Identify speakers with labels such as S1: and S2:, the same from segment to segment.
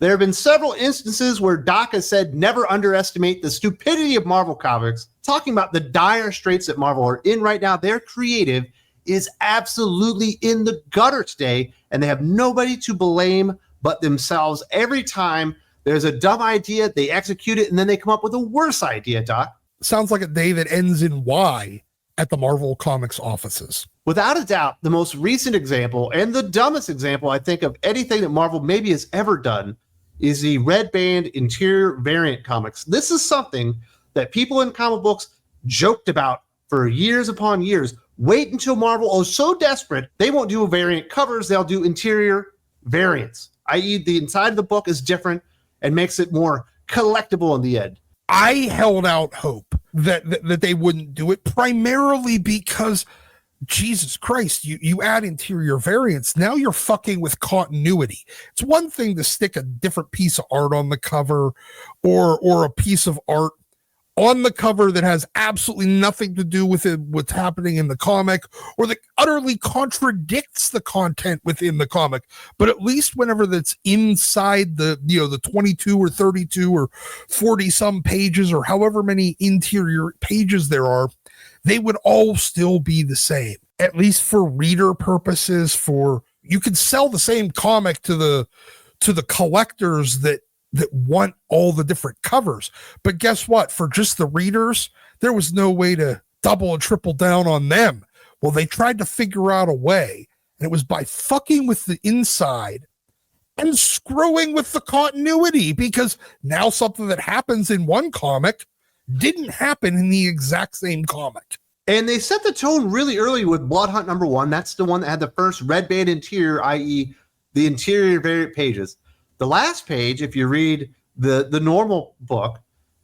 S1: There have been several instances where Dok has said never underestimate the stupidity of Marvel Comics, talking about the dire straits that Marvel are in right now. Their creative is absolutely in the gutter today, and they have nobody to blame but themselves. Every time there's a dumb idea, they execute it, and then they come up with a worse idea, Dok.
S2: Sounds like a day that ends in Y at the Marvel Comics offices.
S1: Without a doubt, the most recent example and the dumbest example I think of anything that Marvel maybe has ever done is the Red Band interior variant comics. This is something that people in comic books joked about for years upon years. Wait until Marvel is so desperate, they won't do variant covers, they'll do interior variants, i.e. the inside of the book is different and makes it more collectible in the end.
S2: I held out hope that they wouldn't do it, primarily because Jesus Christ, you add interior variants, now you're fucking with continuity. It's one thing to stick a different piece of art on the cover or a piece of art on the cover that has absolutely nothing to do with it, what's happening in the comic, or that utterly contradicts the content within the comic. But at least whenever that's inside the 22 or 32 or 40 some pages or however many interior pages there are, they would all still be the same, at least for reader purposes. You could sell the same comic to the collectors that want all the different covers. But guess what? For just the readers, there was no way to double and triple down on them. Well, they tried to figure out a way, and it was by fucking with the inside and screwing with the continuity, because now something that happens in one comic didn't happen in the exact same comic.
S1: And they set the tone really early with Blood Hunt #1. That's the one that had the first red band interior, i.e. the interior variant pages. The last page, if you read the normal book,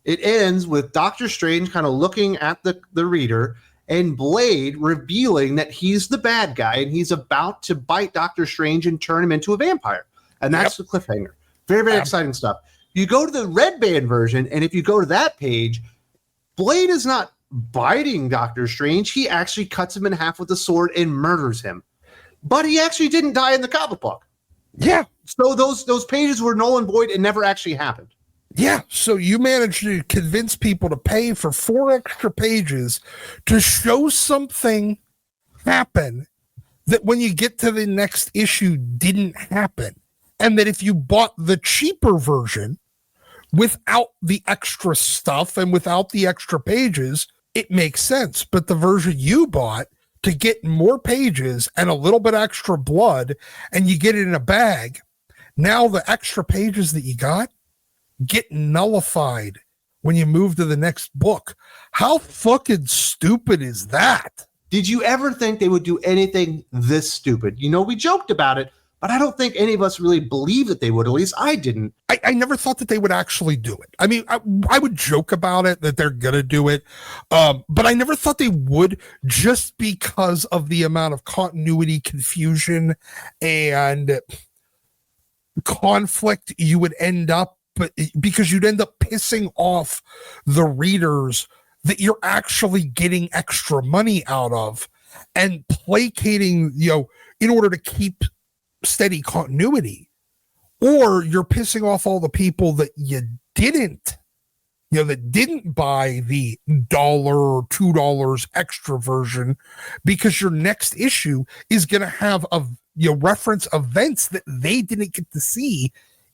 S1: it ends with Doctor Strange kind of looking at the reader and Blade revealing that he's the bad guy and he's about to bite Doctor Strange and turn him into a vampire. And that's the cliffhanger. Very, very exciting stuff. You go to the red band version, and if you go to that page, Blade is not biting Doctor Strange. He actually cuts him in half with a sword and murders him. But he actually didn't die in the comic book.
S2: Yeah.
S1: So those pages were null and void and never actually happened.
S2: Yeah. So you managed to convince people to pay for 4 extra pages to show something happen that when you get to the next issue didn't happen. And that if you bought the cheaper version without the extra stuff and without the extra pages, it makes sense. But the version you bought to get more pages and a little bit extra blood, and you get it in a bag, now the extra pages that you got get nullified when you move to the next book. How fucking stupid is that?
S1: Did you ever think they would do anything this stupid? You know, we joked about it, but I don't think any of us really believed that they would. At least I didn't.
S2: I never thought that they would actually do it. I mean, I would joke about it, that they're going to do it. But I never thought they would, just because of the amount of continuity, confusion, and conflict you would end up, but because you'd end up pissing off the readers that you're actually getting extra money out of and placating, in order to keep steady continuity, or you're pissing off all the people that that didn't buy the $1 or $2 extra version, because your next issue is going to have reference events that they didn't get to see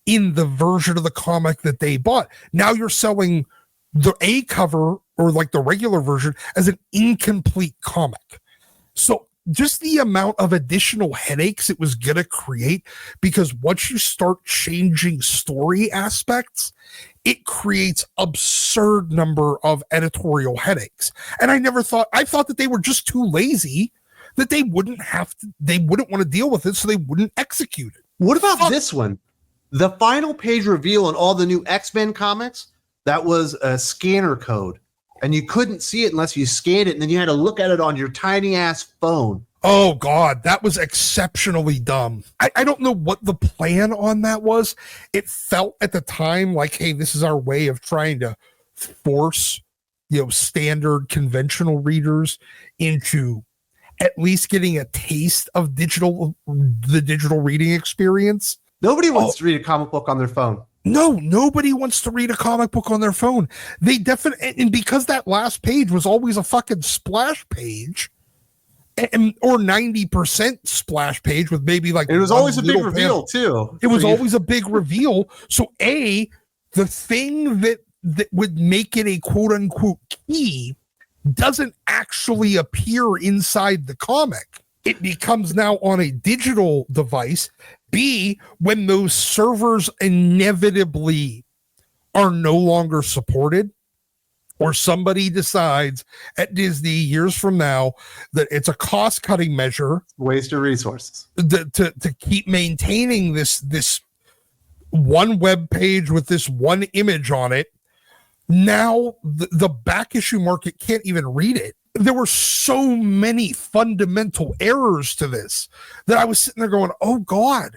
S2: in the version of the comic that they bought. Now you're selling the A cover, or like the regular version, as an incomplete comic. So just the amount of additional headaches it was going to create, because once you start changing story aspects, it creates absurd number of editorial headaches. And I thought that they were just too lazy, that they wouldn't want to deal with it, so they wouldn't execute it.
S1: What about this one? The final page reveal in all the new X-Men comics, that was a scanner code. And you couldn't see it unless you scanned it, and then you had to look at it on your tiny ass phone.
S2: Oh God, that was exceptionally dumb. I don't know what the plan on that was. It felt at the time like, hey, this is our way of trying to force, standard conventional readers into at least getting a taste of the digital reading experience.
S1: Nobody wants to read a comic book on their phone.
S2: No, nobody wants to read a comic book on their phone. They definitely, and because that last page was always a fucking splash page, or 90% splash page with maybe like
S1: it was always a big reveal too.
S2: It was always a big reveal. So the thing that would make it a quote unquote key doesn't actually appear inside the comic. It becomes now on a digital device. B, when those servers inevitably are no longer supported, or somebody decides at Disney years from now that it's a cost-cutting measure,
S1: waste of resources,
S2: to keep maintaining this one web page with this one image on it. Now the back issue market can't even read it. There were so many fundamental errors to this that I was sitting there going, oh God,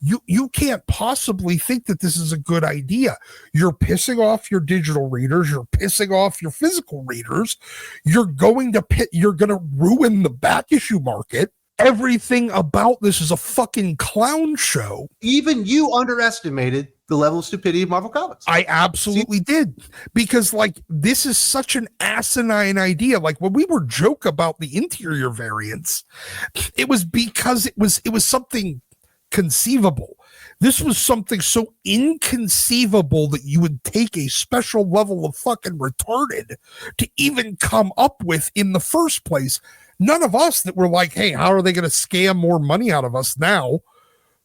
S2: you can't possibly think that this is a good idea. You're pissing off your digital readers. You're pissing off your physical readers. You're going to ruin the back issue market. Everything about this is a fucking clown show.
S1: Even you underestimated the level of stupidity of Marvel Comics.
S2: I absolutely did, because like this is such an asinine idea. Like when we were joke about the interior variants, it was because it was something conceivable. This was something so inconceivable that you would take a special level of fucking retarded to even come up with in the first place. None of us that were like, hey, how are they going to scam more money out of us now,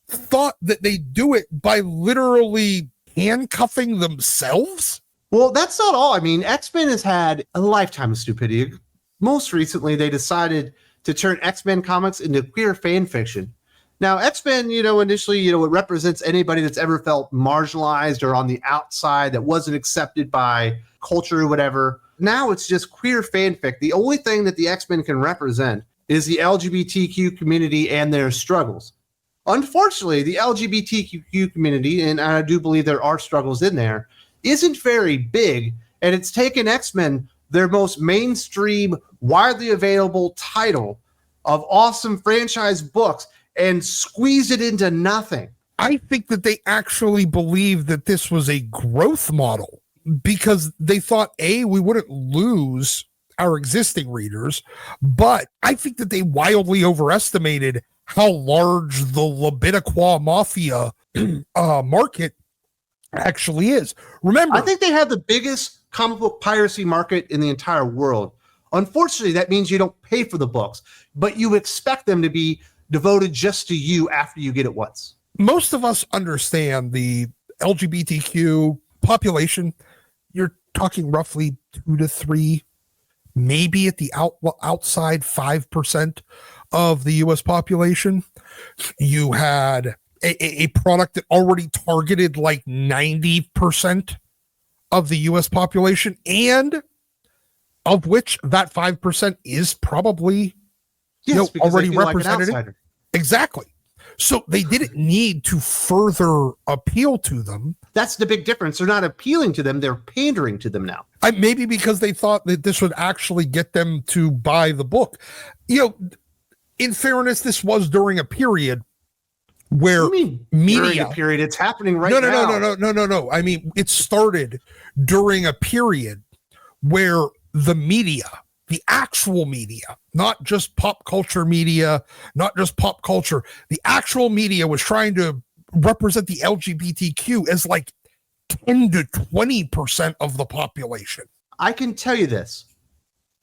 S2: thought that they do it by literally handcuffing themselves.
S1: Well, that's not all. I mean, X-Men has had a lifetime of stupidity. Most recently, they decided to turn X-Men comics into queer fan fiction. Now, X-Men, initially, it represents anybody that's ever felt marginalized or on the outside that wasn't accepted by culture or whatever. Now it's just queer fanfic. The only thing that the X-Men can represent is the LGBTQ community and their struggles. Unfortunately, the LGBTQ community, and I do believe there are struggles in there, isn't very big, and it's taken X-Men, their most mainstream, widely available title of awesome franchise books, and squeezed it into nothing.
S2: I think that they actually believe that this was a growth model, because they thought, we wouldn't lose our existing readers, but I think that they wildly overestimated how large the Labitiqua Mafia market actually is. Remember,
S1: I think they have the biggest comic book piracy market in the entire world. Unfortunately, that means you don't pay for the books, but you expect them to be devoted just to you after you get it once.
S2: Most of us understand the LGBTQ population. You're talking roughly 2 to 3, maybe at the outside 5% of the US population. You had a product that already targeted like 90% of the US population, and of which that 5% is probably already represented. Like exactly. So they didn't need to further appeal to them.
S1: That's the big difference. They're not appealing to them. They're pandering to them now.
S2: Maybe because they thought that this would actually get them to buy the book. In fairness, this was during a period where media,
S1: during a period, it's happening right now.
S2: No. I mean, it started during a period where the media, the actual media, not just pop culture media, not just pop culture, the actual media was trying to represent the LGBTQ as like 10 to 20% of the population.
S1: I can tell you this.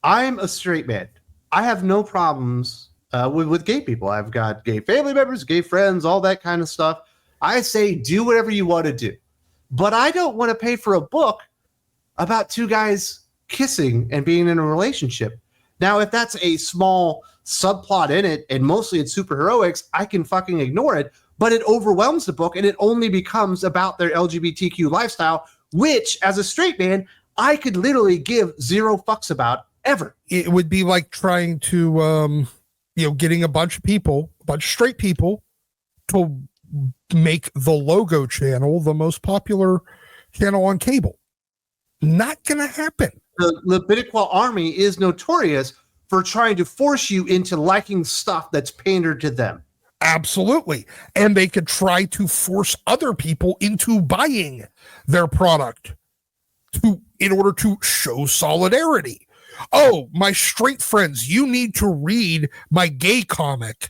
S1: I'm a straight man. I have no problems with gay people. I've got gay family members, gay friends, all that kind of stuff. I say do whatever you want to do. But I don't want to pay for a book about two guys kissing and being in a relationship. Now, if that's a small subplot in it and mostly it's superheroics, I can fucking ignore it. But it overwhelms the book and it only becomes about their LGBTQ lifestyle, which as a straight man, I could literally give zero fucks about ever.
S2: It would be like trying to, getting a bunch of straight people to make the Logo channel the most popular channel on cable. Not going to happen.
S1: The Labitiqua army is notorious for trying to force you into liking stuff that's pandered to them.
S2: Absolutely. And they could try to force other people into buying their product in order to show solidarity. Oh, my straight friends, you need to read my gay comic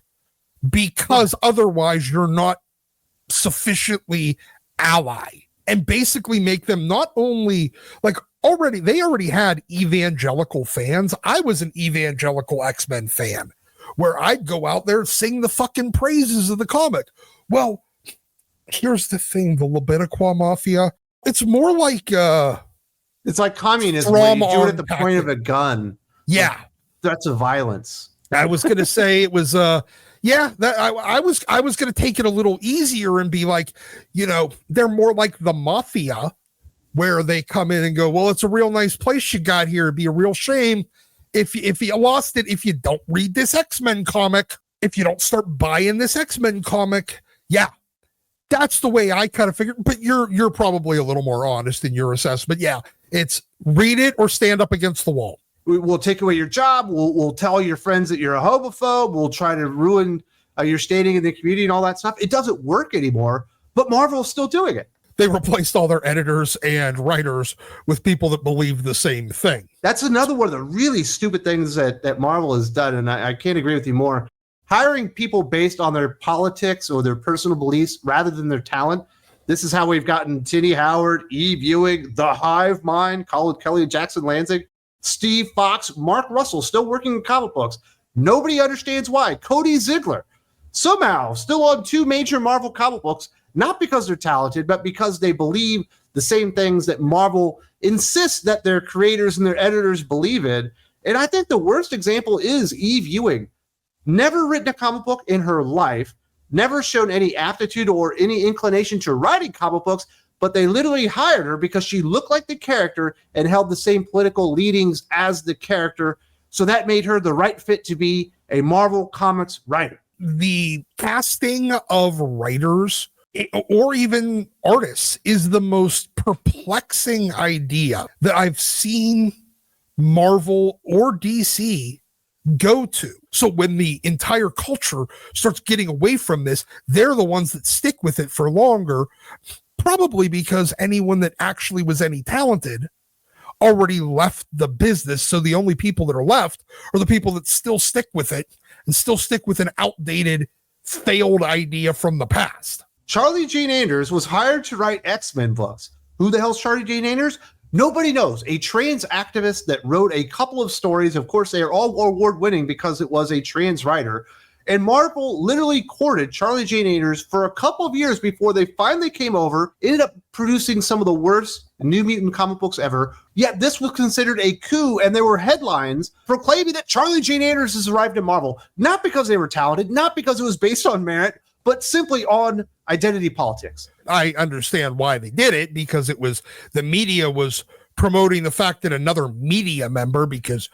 S2: because otherwise you're not sufficiently ally. And basically make them not only like they already had evangelical fans. I was an evangelical X-Men fan where I'd go out there and sing the fucking praises of the comic. Well, here's the thing, the Lebediqua Mafia, it's more like
S1: it's like communism where you do it at the point of a gun.
S2: Yeah.
S1: Like threats of violence.
S2: I was going to say it was I was going to take it a little easier and be like, they're more like the mafia where they come in and go, well, it's a real nice place you got here. It'd be a real shame if you lost it, if you don't read this X-Men comic, if you don't start buying this X-Men comic. Yeah, that's the way I kind of figured. But you're probably a little more honest in your assessment. Yeah, it's read it or stand up against the wall.
S1: We'll take away your job. We'll tell your friends that you're a homophobe. We'll try to ruin your standing in the community and all that stuff. It doesn't work anymore, but Marvel's still doing it.
S2: They replaced all their editors and writers with people that believe the same thing.
S1: That's another one of the really stupid things that Marvel has done, and I can't agree with you more. Hiring people based on their politics or their personal beliefs rather than their talent. This is how we've gotten Tini Howard, Eve Ewing, The Hive Mind, Colin Kelly, Jackson Lansing, Steve Fox, Mark Russell, still working in comic books. Nobody understands why. Cody Ziegler, somehow still on 2 major Marvel comic books, not because they're talented, but because they believe the same things that Marvel insists that their creators and their editors believe in. And I think the worst example is Eve Ewing. Never written a comic book in her life, never shown any aptitude or any inclination to writing comic books, but they literally hired her because she looked like the character and held the same political leanings as the character. So that made her the right fit to be a Marvel Comics writer.
S2: The casting of writers or even artists is the most perplexing idea that I've seen Marvel or DC go to. So when the entire culture starts getting away from this, they're the ones that stick with it for longer, probably because anyone that actually was any talented already left the business. So the only people that are left are the people that still stick with it and still stick with an outdated, failed idea from the past.
S1: Charlie Jane Anders was hired to write X-Men books. Who the hell's Charlie Jane Anders? Nobody knows. A trans activist that wrote a couple of stories. Of course, they are all award-winning because it was a trans writer. And Marvel literally courted Charlie Jane Anders for a couple of years before they finally came over, ended up producing some of the worst New Mutant comic books ever. Yet this was considered a coup, and there were headlines proclaiming that Charlie Jane Anders has arrived at Marvel, not because they were talented, not because it was based on merit, but simply on identity politics.
S2: I understand why they did it, because it was the media was promoting the fact that another media member, because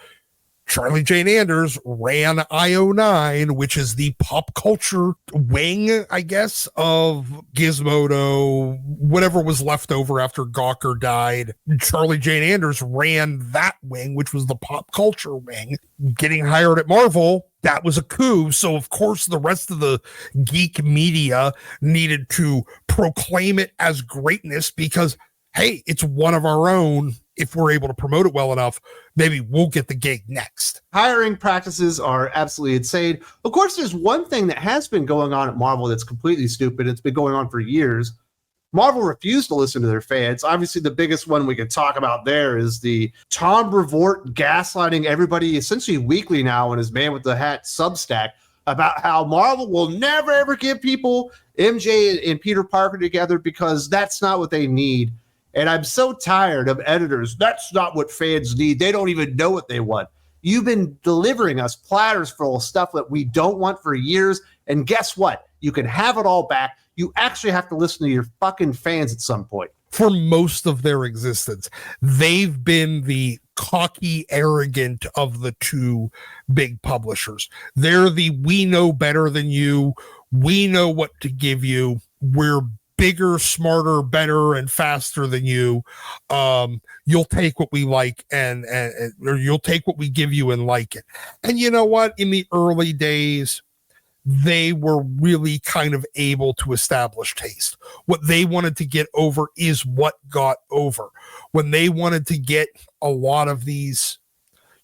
S2: Charlie Jane Anders ran IO9, which is the pop culture wing, I guess, of Gizmodo, whatever was left over after Gawker died. Charlie Jane Anders ran that wing, which was the pop culture wing. Getting hired at Marvel, that was a coup. So, of course, the rest of the geek media needed to proclaim it as greatness because, hey, it's one of our own. If we're able to promote it well enough, maybe we'll get the gig next.
S1: Hiring practices are absolutely insane. Of course, there's one thing that has been going on at Marvel that's completely stupid. It's been going on for years. Marvel refused to listen to their fans. Obviously, the biggest one we could talk about there is the Tom Brevoort gaslighting everybody essentially weekly now in his Man with the Hat Substack about how Marvel will never, ever give people MJ and Peter Parker together because that's not what they need. And I'm so tired of editors. That's not what fans need. They don't even know what they want. You've been delivering us platters full of stuff that we don't want for years. And guess what? You can have it all back. You actually have to listen to your fucking fans at some point.
S2: For most of their existence, they've been the cocky, arrogant of the two big publishers. They're the we know better than you. We know what to give you. We're bigger, smarter, better, and faster than you. You'll take what we like and or you'll take what we give you and like it. And you know what? In the early days, they were really kind of able to establish taste. What they wanted to get over is what got over. When they wanted to get a lot of these,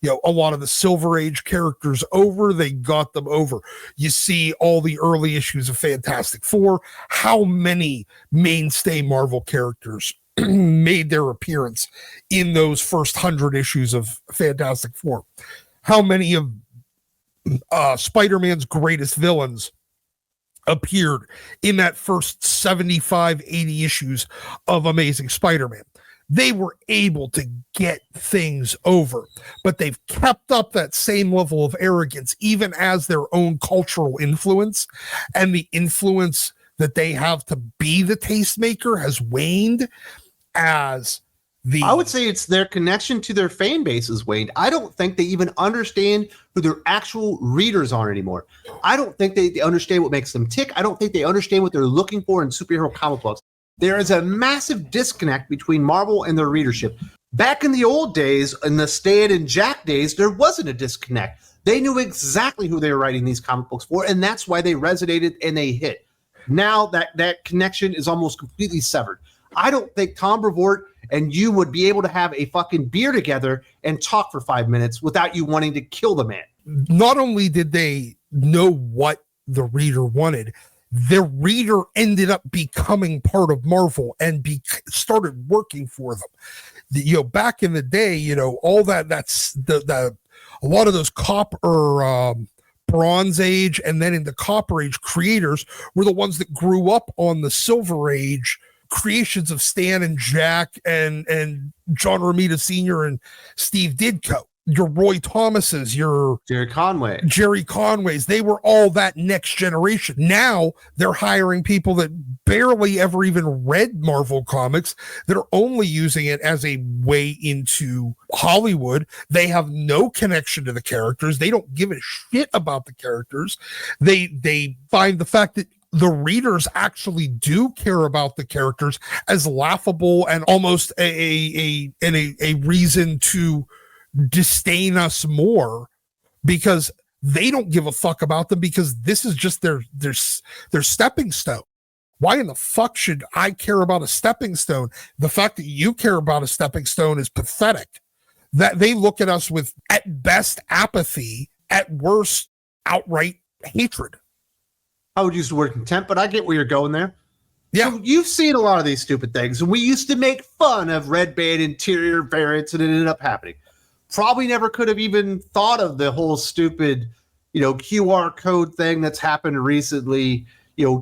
S2: a lot of the Silver Age characters over, they got them over. You see all the early issues of Fantastic Four, how many mainstay Marvel characters made their appearance in those first 100 issues of Fantastic Four. How many of Spider-Man's greatest villains appeared in that first 75, 80 issues of Amazing Spider-Man. They were able to get things over, but they've kept up that same level of arrogance, even as their own cultural influence and the influence that they have to be the tastemaker has waned. I
S1: would say it's their connection to their fan base is waned. I don't think they even understand who their actual readers are anymore. I don't think they understand what makes them tick. I don't think they understand what they're looking for in superhero comic books. There is a massive disconnect between Marvel and their readership. Back in the old days, in the Stan and Jack days, there wasn't a disconnect. They knew exactly who they were writing these comic books for, and that's why they resonated and they hit. Now that connection is almost completely severed. I don't think Tom Brevoort and you would be able to have a fucking beer together and talk for 5 minutes without you wanting to kill the man.
S2: Not only did they know what the reader wanted, the reader ended up becoming part of Marvel and started working for them. Back in the day, all that's a lot of those Bronze Age and then in the Copper Age creators were the ones that grew up on the Silver Age creations of Stan and Jack and John Romita Sr. and Steve Ditko. Your Roy Thomases, your Jerry Conways, they were all that next generation. Now they're hiring people that barely ever even read Marvel comics, that are only using it as a way into Hollywood. They have no connection to the characters. They don't give a shit about the characters. They find the fact that the readers actually do care about the characters as laughable and almost a reason to disdain us more, because they don't give a fuck about them, because this is just their stepping stone. Why in the fuck should I care about a stepping stone? The fact that you care about a stepping stone is pathetic. That they look at us with, at best, apathy, at worst, outright hatred.
S1: I would use the word contempt, but I get where you're going there.
S2: Yeah.
S1: So you've seen a lot of these stupid things, and we used to make fun of red band interior variants, and it ended up happening. Probably never could have even thought of the whole stupid, QR code thing that's happened recently,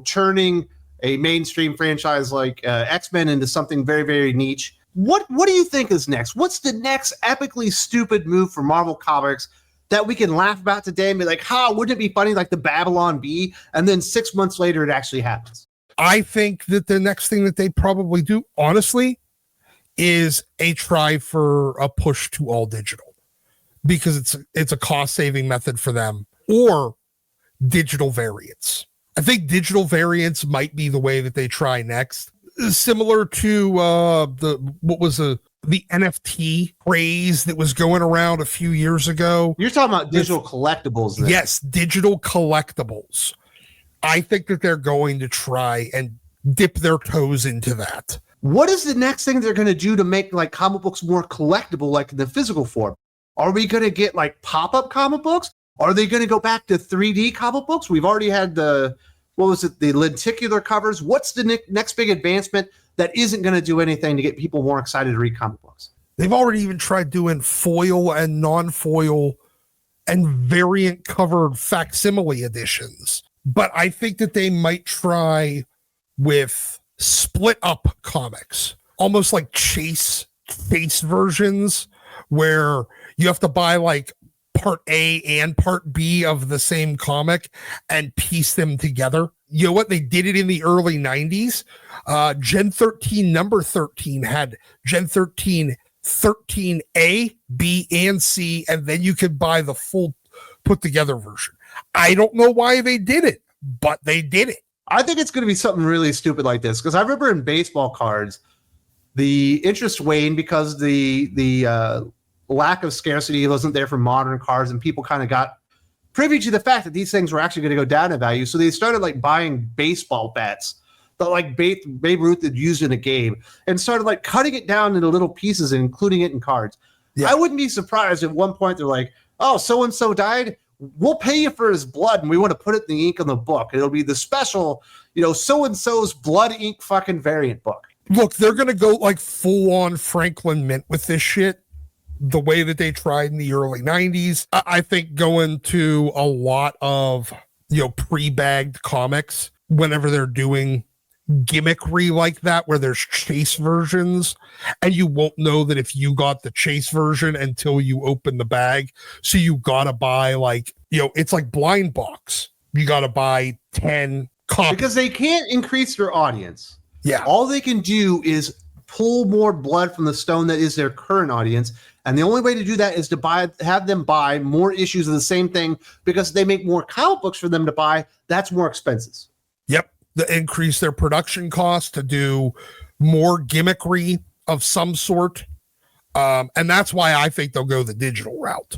S1: turning a mainstream franchise like X-Men into something very, very niche. What do you think is next? What's the next epically stupid move for Marvel Comics that we can laugh about today and be like, wouldn't it be funny, like the Babylon Bee? And then 6 months later, it actually happens.
S2: I think that the next thing that they probably do, honestly, is a try for a push to all digital, because it's a cost-saving method for them, or digital variants. I think digital variants might be the way that they try next, similar to the NFT craze that was going around a few years ago.
S1: You're talking about digital collectibles then.
S2: Yes, digital collectibles. I think that they're going to try and dip their toes into that.
S1: What is the next thing they're going to do to make like comic books more collectible, like in the physical form? Are we going to get like pop-up comic books? Are they going to go back to 3D comic books? We've already had the lenticular covers. What's the next big advancement that isn't going to do anything to get people more excited to read comic books?
S2: They've already even tried doing foil and non-foil and variant covered facsimile editions. But I think that they might try with split up comics, almost like chase versions, where you have to buy like part A and part B of the same comic and piece them together. You know what? They did it in the early 90s. Gen 13 number 13 had Gen 13 13A, B, and C, and then you could buy the full put together version. I don't know why they did it, but they did it.
S1: I think it's going to be something really stupid like this, because I remember in baseball cards, the interest waned because the lack of scarcity wasn't there for modern cards, and people kind of got privy to the fact that these things were actually going to go down in value. So they started like buying baseball bats that like Babe Ruth had used in a game and started like cutting it down into little pieces and including it in cards. Yeah. I wouldn't be surprised at one point they're like, oh, so-and-so died. We'll pay you for his blood, and we want to put it in the ink on the book. It'll be the special, so-and-so's blood ink fucking variant book.
S2: Look, they're going to go like full-on Franklin Mint with this shit, the way that they tried in the early 90s. I think going to a lot of, pre-bagged comics whenever they're doing gimmickry like that, where there's chase versions, and you won't know that if you got the chase version until you open the bag. So you gotta buy it's like blind box. You gotta buy 10 copies
S1: because they can't increase their audience.
S2: Yeah,
S1: all they can do is pull more blood from the stone that is their current audience, and the only way to do that is to have them buy more issues of the same thing, because they make more comic books for them to buy. That's more expenses.
S2: Yep. To increase their production costs, to do more gimmickry of some sort. And that's why I think they'll go the digital route.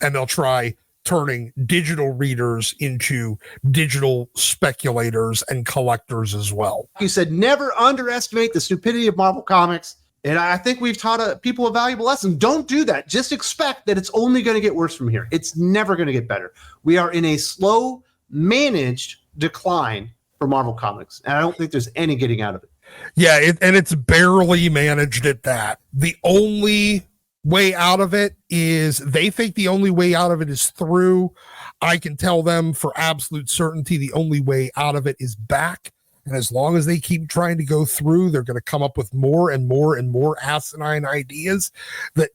S2: And they'll try turning digital readers into digital speculators and collectors as well.
S1: You said never underestimate the stupidity of Marvel Comics. And I think we've taught people a valuable lesson. Don't do that. Just expect that it's only going to get worse from here. It's never going to get better. We are in a slow, managed decline for Marvel Comics, and I don't think there's any getting out of it.
S2: Yeah, it's barely managed at that. The only way out of it is, they think the only way out of it is through. I can tell them for absolute certainty the only way out of it is back. And as long as they keep trying to go through, they're going to come up with more and more and more asinine ideas that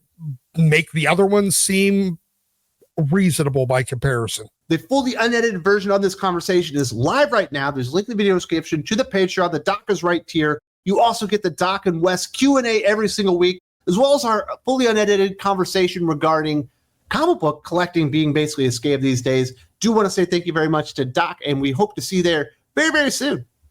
S2: make the other ones seem reasonable by comparison.
S1: The fully unedited version of this conversation is live right now. There's a link in the video description to the Patreon. The Dok is right tier. You also get the Dok and Wes Q&A every single week, as well as our fully unedited conversation regarding comic book collecting being basically a scam these days. Do want to say thank you very much to Dok, and we hope to see you there very, very soon.